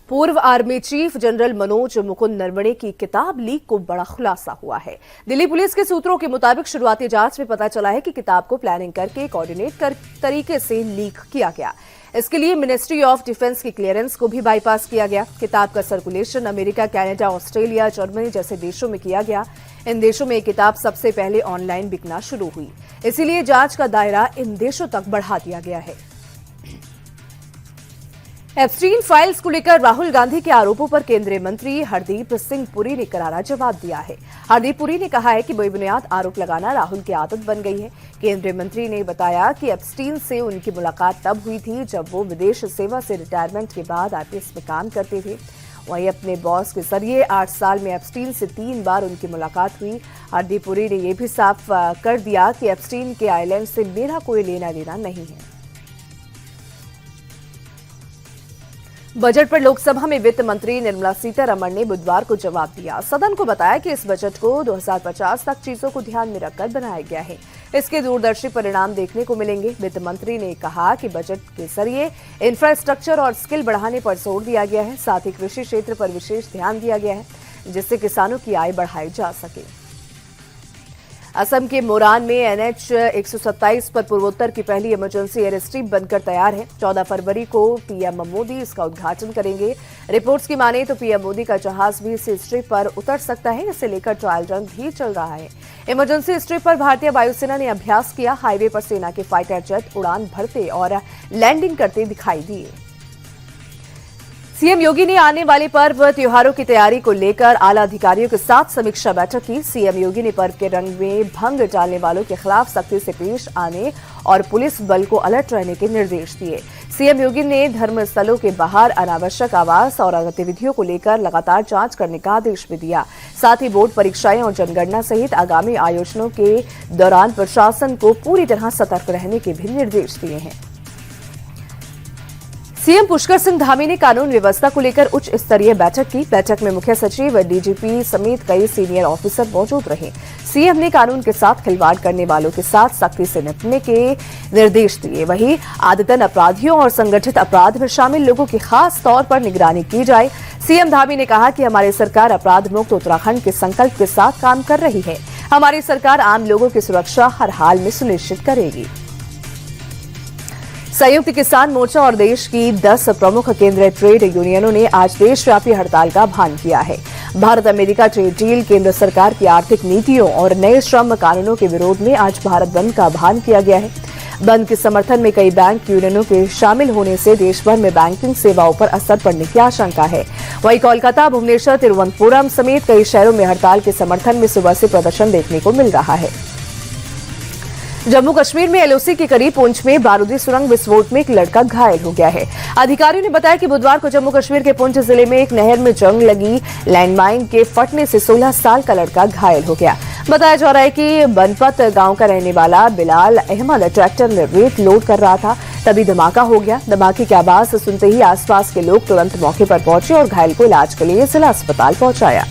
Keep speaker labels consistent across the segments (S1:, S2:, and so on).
S1: पूर्व army chief general Manoj Mukund Naravane की किताब लीक को बड़ा खुलासा हुआ है। दिल्ली पुलिस के सूत्रों के मुताबिक शुरुआती जांच में पता चला है कि किताब को प्लानिंग करके कोऑर्डिनेट तरीके से लीक किया गया। इसके लिए मिनिस्ट्री ऑफ डिफेंस की क्लियरेंस को भी बाईपास किया गया। किताब का circulation America, Canada, Australia, Germany जैसे देशों में किया गया। इन देशों में ये किताब सबसे पहले ऑनलाइन बिकना शुरू हुई, इसीलिए जांच का दायरा इन देशों तक बढ़ा दिया गया है। एप्स्टीन फाइल्स को लेकर राहुल गांधी के आरोपों पर केंद्रीय मंत्री हरदीप सिंह पुरी ने करारा जवाब दिया है। हरदीप पुरी ने कहा है कि बेबुनियाद आरोप लगाना राहुल की आदत बन गई है। केंद्रीय मंत्री ने बताया कि एप्स्टीन से उनकी मुलाकात तब हुई थी जब वो विदेश सेवा से रिटायरमेंट के बाद आईपीएस में काम करते थे। वहीं अपने बॉस के जरिए 8 साल में एप्स्टीन से 3 बार उनकी मुलाकात हुई। हरदीप पुरी ने यह भी साफ कर दिया कि एप्स्टीन के आइलैंड से मेरा कोई लेना देना नहीं है। बजट पर लोकसभा में वित्त मंत्री निर्मला सीतारमण ने बुधवार को जवाब दिया। सदन को बताया कि इस बजट को 2050 तक चीजों को ध्यान में रखकर बनाया गया है। इसके दूरदर्शी परिणाम देखने को मिलेंगे। वित्त मंत्री ने कहा कि बजट के जरिए इंफ्रास्ट्रक्चर और स्किल बढ़ाने पर जोर दिया गया है। साथ ही कृषि क्षेत्र पर विशेष ध्यान दिया गया है, जिससे किसानों की आय बढ़ाई जा सके। असम के मोरान में एनएच 127 पर पूर्वोत्तर की पहली इमरजेंसी एयर स्ट्रिप बनकर तैयार है। 14 फरवरी को पीएम मोदी इसका उद्घाटन करेंगे। रिपोर्ट्स की माने तो पीएम मोदी का जहाज भी इस स्ट्रिप पर उतर सकता है। इसे लेकर ट्रायल रन भी चल रहा है। इमरजेंसी स्ट्रिप पर भारतीय वायुसेना ने अभ्यास किया। हाईवे पर सेना के फाइटर जेट उड़ान भरते और लैंडिंग करते दिखाई दिए। सीएम योगी ने आने वाले पर्व त्योहारों की तैयारी को लेकर आला अधिकारियों के साथ समीक्षा बैठक की। सीएम योगी ने पर्व के रंग में भंग डालने वालों के खिलाफ सख्ती से पेश आने और पुलिस बल को अलर्ट रहने के निर्देश दिए। सीएम योगी ने धर्मस्थलों के बाहर अनावश्यक आवास और गतिविधियों को लेकर लगातार जांच करने का आदेश भी दिया। साथ ही बोर्ड परीक्षाएं और जनगणना सहित आगामी आयोजनों के दौरान प्रशासन को पूरी तरह सतर्क रहने के भी निर्देश दिए हैं। सीएम पुष्कर सिंह धामी ने कानून व्यवस्था को लेकर उच्च स्तरीय बैठक की। बैठक में मुख्य सचिव, डीजीपी समेत कई सीनियर ऑफिसर मौजूद रहे। सीएम ने कानून के साथ खिलवाड़ करने वालों के साथ सख्ती से निपटने के निर्देश दिए। वहीं आदतन अपराधियों और संगठित अपराध में शामिल लोगों की खास तौर पर निगरानी की जाए। सीएम धामी ने कहा कि हमारी सरकार अपराध मुक्त उत्तराखंड के संकल्प के साथ काम कर रही है। हमारी सरकार आम लोगों की सुरक्षा हर हाल में सुनिश्चित करेगी। संयुक्त किसान मोर्चा और देश की 10 प्रमुख केंद्रीय ट्रेड यूनियनों ने आज देशव्यापी हड़ताल का आह्वान किया है। भारत अमेरिका ट्रेड डील, केंद्र सरकार की आर्थिक नीतियों और नए श्रम कानूनों के विरोध में आज भारत बंद का आह्वान किया गया है। बंद के समर्थन में कई बैंक यूनियनों के शामिल होने से देश भर में बैंकिंग सेवाओं पर असर पड़ने की आशंका है। वहीं कोलकाता, भुवनेश्वर, तिरुवनंतपुरम समेत कई शहरों में हड़ताल के समर्थन में सुबह से प्रदर्शन देखने को मिल रहा है। जम्मू कश्मीर में एलओसी के करीब पुंछ में बारूदी सुरंग विस्फोट में एक लड़का घायल हो गया है। अधिकारियों ने बताया कि बुधवार को जम्मू कश्मीर के पुंछ जिले में एक नहर में जंग लगी लैंडमाइन के फटने से 16 साल का लड़का घायल हो गया। बताया जा रहा है कि बनपत गांव का रहने वाला बिलाल अहमद ट्रैक्टर में रेत लोड कर रहा था, तभी धमाका हो गया। धमाके की आवाज सुनते ही आसपास के लोग तुरंत मौके पर पहुंचे और घायल को इलाज के लिए जिला अस्पताल पहुंचाया।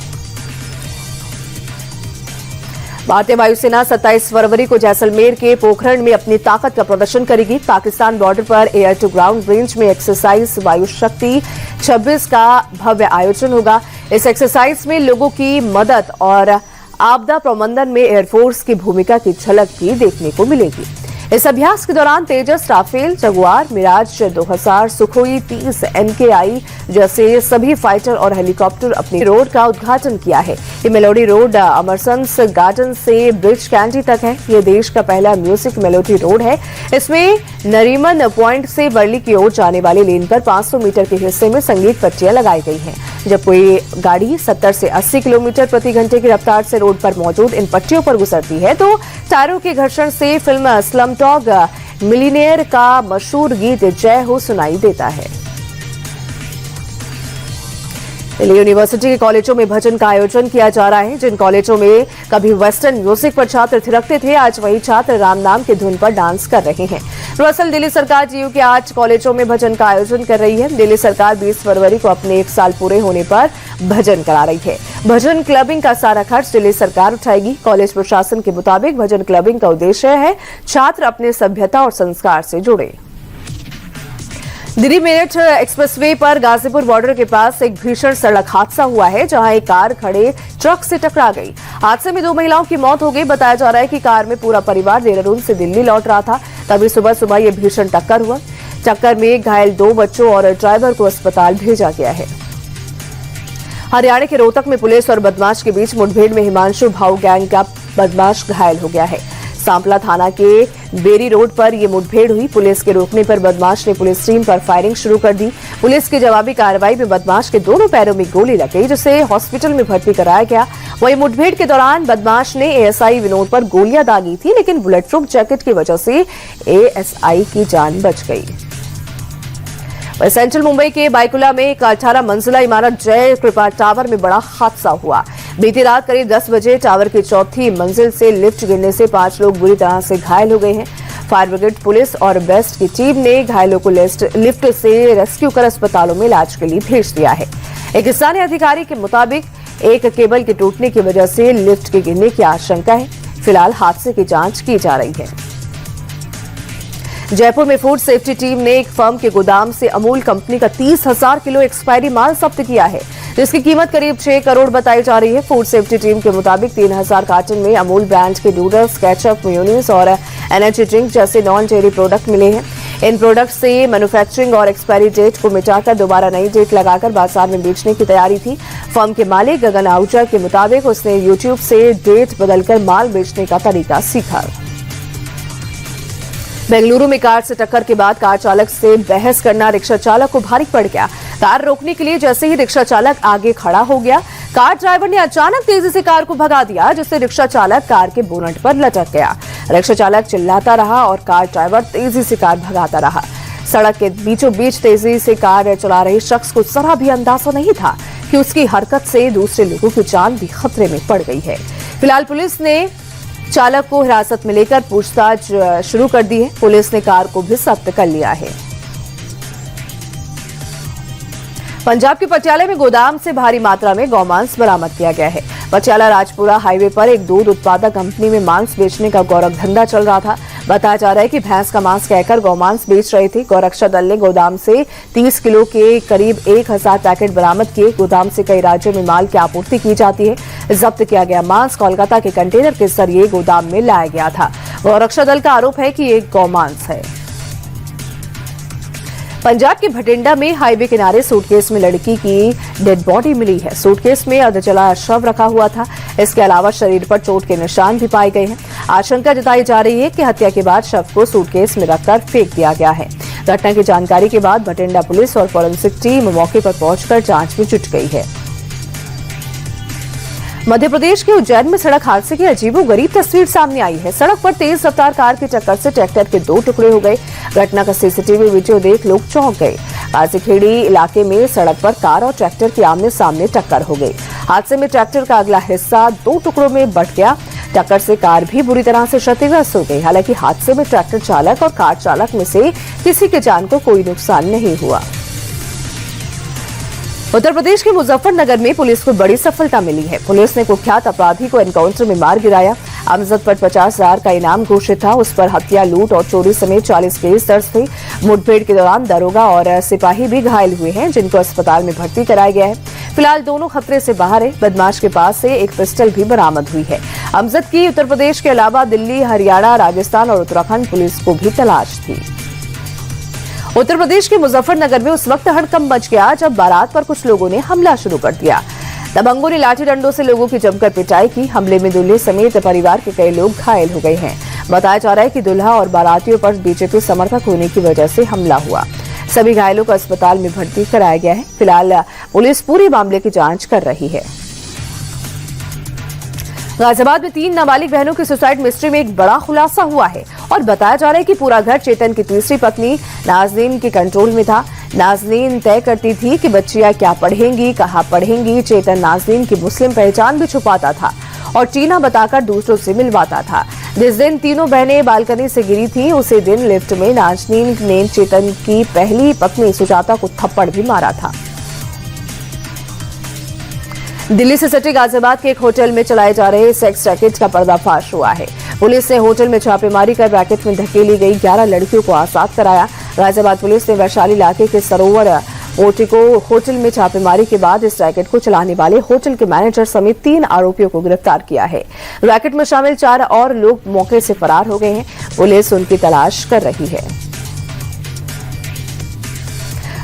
S1: भारतीय वायुसेना 27 फरवरी को जैसलमेर के पोखरण में अपनी ताकत का प्रदर्शन करेगी। पाकिस्तान बॉर्डर पर एयर टू ग्राउंड रेंज में एक्सरसाइज वायु शक्ति 26 का भव्य आयोजन होगा। इस एक्सरसाइज में लोगों की मदद और आपदा प्रबंधन में एयरफोर्स की भूमिका की झलक भी देखने को मिलेगी। इस अभ्यास के दौरान Tejas, Rafale, Jaguar, Mirage 2000, Sukhoi 30, MKI जैसे सभी फाइटर और हेलीकॉप्टर अपनी रोड का उद्घाटन किया है। ये मेलोडी रोड अमरसंस गार्डन से ब्रिज कैंडी तक है। ये देश का पहला म्यूजिक मेलोडी रोड है। इसमें नरीमन पॉइंट से वर्ली की ओर जाने वाली लेन पर 500 मीटर के हिस्से में संगीत पट्टियां लगाई गई हैं। जब कोई गाड़ी 70 से 80 किलोमीटर प्रति घंटे की रफ्तार से रोड पर मौजूद इन पट्टियों पर गुजरती है तो टायरों के घर्षण से फिल्म स्लमडॉग मिलियनेयर का मशहूर गीत जय हो सुनाई देता है। दिल्ली यूनिवर्सिटी के कॉलेजों में भजन का आयोजन किया जा रहा है। जिन कॉलेजों में कभी वेस्टर्न म्यूजिक पर छात्र थिरकते थे, आज वही छात्र राम नाम की धुन पर डांस कर रहे हैं। दरअसल दिल्ली सरकार जीयू के 8 कॉलेजों में भजन का आयोजन कर रही है। दिल्ली सरकार 20 फरवरी को अपने 1 साल पूरे होने पर भजन करा रही है। भजन क्लबिंग का सारा खर्च दिल्ली सरकार उठाएगी। कॉलेज प्रशासन के मुताबिक भजन क्लबिंग का उद्देश्य है छात्र अपने सभ्यता और संस्कार से जुड़े। दिल्ली मेरठ एक्सप्रेसवे पर गाजीपुर बॉर्डर के पास एक भीषण सड़क हादसा हुआ है, जहां एक कार खड़े ट्रक से टकरा गई। हादसे में 2 महिलाओं की मौत हो गई। बताया जा रहा है कि कार में पूरा परिवार देहरादून से दिल्ली लौट रहा था, तभी सुबह सुबह यह भीषण टक्कर हुआ। टक्कर में घायल 2 बच्चों और ड्राइवर को अस्पताल भेजा गया है। हरियाणा के रोहतक में पुलिस और बदमाश के बीच मुठभेड़ में हिमांशु भाऊ गैंग का बदमाश घायल हो गया है। सांपला थाना के बेरी रोड पर यह मुठभेड़ हुई। पुलिस के रोकने पर बदमाश ने पुलिस टीम पर फायरिंग शुरू कर दी। पुलिस की जवाबी कार्रवाई में बदमाश के दोनों पैरों में गोली लग गई, जिसे हॉस्पिटल में भर्ती कराया गया। वहीं मुठभेड़ के दौरान बदमाश ने एएसआई विनोद पर गोलियां दागी थी, लेकिन बुलेट प्रूफ जैकेट की वजह से एएसआई की जान बच गई। सेंट्रल मुंबई के बायकुला में एक 18 मंजिला इमारत जय कृपा टावर में बड़ा हादसा हुआ। बीती रात करीब 10 बजे टावर की 4थी मंजिल से लिफ्ट गिरने से 5 लोग बुरी तरह से घायल हो गए हैं। फायर ब्रिगेड, पुलिस और बेस्ट की टीम ने घायलों को लिफ्ट से रेस्क्यू कर अस्पतालों में इलाज के लिए भेज दिया है। एक स्थानीय अधिकारी के मुताबिक एक केबल के टूटने की वजह से लिफ्ट के गिरने की आशंका है। फिलहाल हादसे की जांच की जा रही है। जयपुर में फूड सेफ्टी टीम ने एक फर्म के गोदाम से अमूल कंपनी का 30,000 किलो एक्सपायरी माल जब्त किया है, जिसकी कीमत करीब 6 करोड़ बताई जा रही है। फूड सेफ्टी टीम के मुताबिक 3,000 कार्टन में अमूल ब्रांड के नूडल्स, केचप, मेयोनीज और एनर्जी ड्रिंक जैसे नॉन डेयरी प्रोडक्ट मिले हैं। इन प्रोडक्ट से मैन्युफैक्चरिंग और एक्सपायरी डेट को मिटाकर दोबारा नई डेट लगाकर बाजार में बेचने की तैयारी थी। फर्म के मालिक गगन आहूजा के मुताबिक उसने यूट्यूब से डेट बदलकर माल बेचने का तरीका सीखा। बेंगलुरु में कार से टक्कर के बाद कार चालक से बहस करना रिक्शा चालक को भारी पड़ गया। कार रोकने के लिए जैसे ही रिक्शा चालक आगे खड़ा हो गया, कार ड्राइवर ने अचानक तेजी से कार को भगा दिया, जिससे रिक्शा चालक कार के बोनट पर लटक गया। रिक्शा चालक चिल्लाता रहा और कार ड्राइवर तेजी से कार भगाता रहा। सड़क के बीचों बीच तेजी से कार चला रहे शख्स को जरा भी अंदाजा नहीं था कि उसकी हरकत से दूसरे लोगों की जान भी खतरे में पड़ गई है। फिलहाल पुलिस ने चालक को हिरासत में लेकर पूछताछ शुरू कर दी है। पुलिस ने कार को भी जब्त कर लिया है। पंजाब के पटियाला में गोदाम से भारी मात्रा में गौमांस बरामद किया गया है। पटियाला राजपुरा हाईवे पर एक दूध उत्पादक कंपनी में मांस बेचने का गौरव धंधा चल रहा था। बताया जा रहा है कि भैंस का मांस कहकर गौमांस बेच रहे थे। गौरक्षा दल ने गोदाम से 30 किलो के करीब 1000 पैकेट बरामद किए। गोदाम से कई राज्यों में माल की आपूर्ति की जाती है। जब्त किया गया मांस कोलकाता के कंटेनर के जरिए गोदाम में लाया गया था। गौरक्षा दल का आरोप है कि ये गौमांस है। पंजाब के भटिंडा में हाईवे किनारे सूटकेस में लड़की की डेड बॉडी मिली है। सूटकेस में अर्धजला शव रखा हुआ था। इसके अलावा शरीर पर चोट के निशान भी पाए गए हैं। आशंका जताई जा रही है कि हत्या के बाद शव को सूटकेस में रखकर फेंक दिया गया है। घटना की जानकारी के बाद भटिंडा पुलिस और फॉरेंसिक टीम मौके पर पहुंचकर जांच में जुट गई है। मध्य प्रदेश के उज्जैन में सड़क हादसे की अजीबोगरीब तस्वीर सामने आई है। सड़क पर तेज रफ्तार कार की टक्कर से ट्रैक्टर के 2 टुकड़े हो गए। घटना का सीसीटीवी वीडियो देख लोग चौंक गए। काजीखेड़ी इलाके में सड़क पर कार और ट्रैक्टर की आमने सामने टक्कर हो गई। हादसे में ट्रैक्टर का अगला हिस्सा 2 टुकड़ों में बंट गया। टक्कर से कार भी बुरी तरह से क्षतिग्रस्त हो गई। हालांकि हादसे में ट्रैक्टर चालक और कार चालक में से किसी की जान को कोई नुकसान नहीं हुआ। उत्तर प्रदेश के मुजफ्फरनगर में पुलिस को बड़ी सफलता मिली है। पुलिस ने कुख्यात अपराधी को एनकाउंटर में मार गिराया। अमजद पर 50,000 का इनाम घोषित था। उस पर हत्या, लूट और चोरी समेत 40 केस दर्ज थे। मुठभेड़ के दौरान दरोगा और सिपाही भी घायल हुए हैं, जिनको अस्पताल में भर्ती कराया गया है। फिलहाल दोनों खतरे से बाहर है। बदमाश के पास से एक पिस्टल भी बरामद हुई है। अमजद की उत्तर प्रदेश के अलावा दिल्ली, हरियाणा, राजस्थान और उत्तराखंड पुलिस को भी तलाश थी। उत्तर प्रदेश के मुजफ्फरनगर में उस वक्त हड़कंप मच गया जब बारात पर कुछ लोगों ने हमला शुरू कर दिया। दबंगों ने लाठी डंडों से लोगों की जमकर पिटाई की। हमले में दूल्हे समेत परिवार के कई लोग घायल हो गए हैं। बताया जा रहा है कि दूल्हा और बारातियों पर बीजेपी समर्थक होने की वजह से हमला हुआ। सभी घायलों को अस्पताल में भर्ती कराया गया है। फिलहाल पुलिस पूरे मामले की जांच कर रही है। गाजियाबाद में 3 नाबालिग बहनों की सुसाइड मिस्ट्री में एक बड़ा खुलासा हुआ है और बताया जा रहा है कि पूरा घर चेतन की तीसरी पत्नी नाजनीन के कंट्रोल में था। नाजनीन तय करती थी कि बच्चियां क्या पढ़ेंगी, कहाँ पढ़ेंगी। चेतन नाजनीन की मुस्लिम पहचान भी छुपाता था और चीना बताकर दूसरों से मिलवाता था। जिस दिन तीनों बहनें बालकनी से गिरी थी, उसी दिन लिफ्ट में नाजनीन ने चेतन की पहली पत्नी सुजाता को थप्पड़ भी मारा था। दिल्ली से सटे गाजियाबाद के एक होटल में चलाए जा रहे सेक्स रैकेट का पर्दाफाश हुआ है। पुलिस ने होटल में छापेमारी कर रैकेट में धकेली गई 11 लड़कियों को आजाद कराया। गाजियाबाद पुलिस ने वैशाली इलाके के सरोवर पोर्टिको होटल में छापेमारी के बाद इस रैकेट को चलाने वाले होटल के मैनेजर समेत 3 आरोपियों को गिरफ्तार किया है। रैकेट में शामिल 4 और लोग मौके से फरार हो गए हैं। पुलिस उनकी तलाश कर रही है।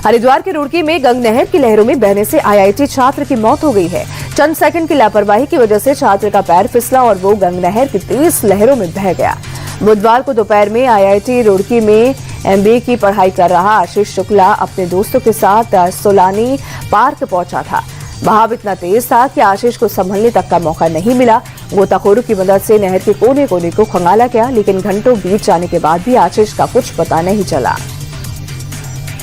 S1: हरिद्वार के रुड़की में गंग नहर की लहरों में बहने से आईआईटी छात्र की मौत हो गई है। चंद सेकंड की लापरवाही की वजह से छात्र का पैर फिसला और वो गंग नहर की तेज लहरों में बह गया। बुधवार को दोपहर में आईआईटी रुड़की में एमबीए की पढ़ाई कर रहा आशीष शुक्ला अपने दोस्तों के साथ सोलानी पार्क पहुंचा था। बहाव इतना तेज था कि आशीष को संभलने तक का मौका नहीं मिला। गोताखोरों की मदद से नहर के कोने कोने को खंगाला गया, लेकिन घंटों बीत जाने के बाद भी आशीष का कुछ पता नहीं चला।